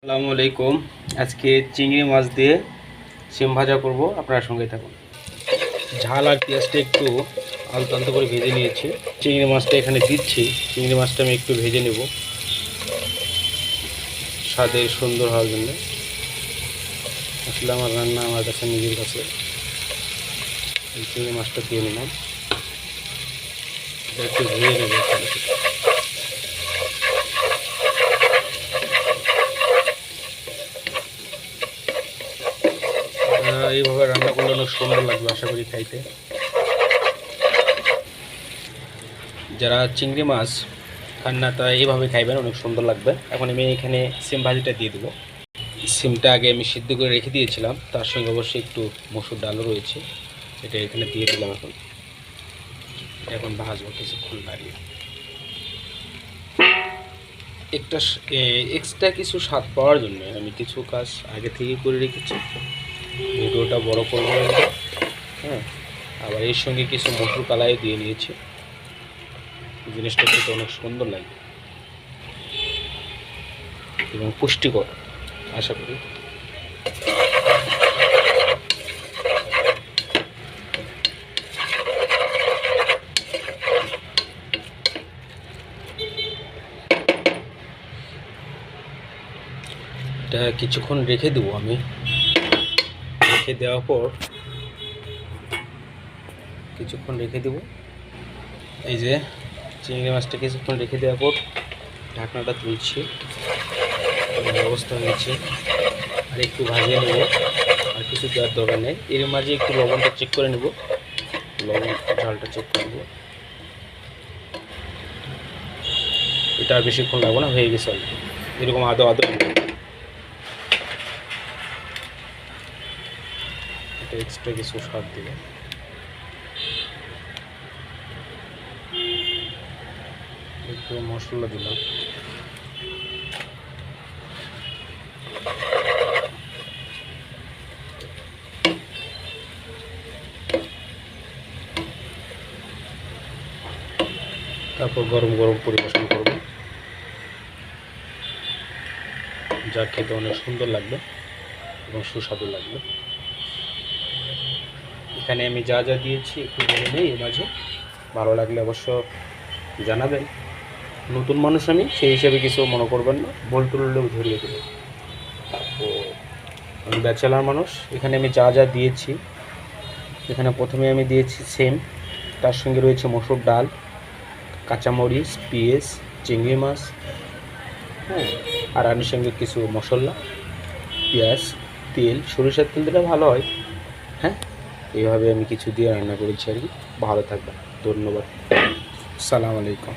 আসসালামু আলাইকুম। আজকে চিংড়ি মাছ দিয়ে সিম ভাজা করব, আপনার সঙ্গে থাকুন। ঝাল আর পেঁয়াজটা একটু আলতো আলতো করে ভেজে নিয়েছি। চিংড়ি মাছটা এখানে দিচ্ছি। চিংড়ি মাছটা আমি একটু ভেজে নেব স্বাদে সুন্দর হওয়ার জন্য। আসলে আমার রান্না আমার কাছে নিজের কাছে। এই চিংড়ি মাছটা দিয়ে নিলাম, এটা একটু ভেজে নেব। এইভাবে রান্না করলে অনেক সুন্দর লাগবে, আশা করি খাইতে। যারা চিংড়ি মাছ খান না তারা এইভাবে খাইবেন, অনেক সুন্দর লাগবে। এখন আমি এখানে সিম ভাজিটা দিয়ে দেবো। সিমটা আগে আমি সিদ্ধ করে রেখে দিয়েছিলাম, তার সঙ্গে অবশ্যই একটু মসুর ডালও রয়েছে, এটা এখানে দিয়ে দিলাম। এখন ভাজবো কিছুক্ষণ দাঁড়িয়ে। একটা এক্সট্রা কিছু স্বাদ পাওয়ার জন্য আমি কিছু কাজ আগে থেকেই করে রেখেছি, ভিডিওটা বড় করবো। হ্যাঁ, আবার এর সঙ্গে কিছু মসুর কালাইও দিয়ে নিয়েছি, জিনিসটা খেতে অনেক সুন্দর লাগে এবং পুষ্টিকর আশা করি। এটা কিছুক্ষণ রেখে দেবো আমি। রেখে দেওয়ার পর কিছুক্ষণ রেখে দেবো। এই যে চিংড়ি মাছটা কিছুক্ষণ রেখে দেওয়ার পর ঢাকনাটা তুলছি, অবস্থা হয়েছে। আর একটু ভাজিয়ে নেব, আর কিছু দেওয়ার দরকার নেই। এর মাঝে একটু লবণটা চেক করে নেব, লবণ ঝালটা চেক করে নেব। এটা আর বেশিক্ষণ লাগবো না, হয়ে গেছে এরকম আদো আদো। এটা এক্সট্রা কিছু স্বাদ দিলে একটু মশলা দিলাম। তারপর গরম গরম পরিবেশন করব, যা খেতে অনেক সুন্দর লাগবে এবং সুস্বাদু লাগবে। এখানে আমি যা যা দিয়েছি একটু বলে নেই এর মাঝে, ভালো লাগলে অবশ্য জানাবেন। নতুন মানুষ আমি, সেই হিসেবে কিছু মনে করবেন না, ভুল টুললেও ধরিয়ে দেবেন। তো আমি ব্যাচেলার মানুষ। এখানে আমি যা যা দিয়েছি, এখানে প্রথমে আমি দিয়েছি সেম, তার সঙ্গে রয়েছে মসুর ডাল, কাঁচামরিচ, পেঁয়াজ, চিংড়ি মাছ, হ্যাঁ, আর আমির সঙ্গে কিছু মশলা, পেঁয়াজ, তেল, সরিষার তেল দিলে ভালো হয়। হ্যাঁ, এইভাবে আমি কিছু দিয়ে রান্না করেছি আর কি। ভালো থাকবেন, ধন্যবাদ, সালাম আলাইকুম।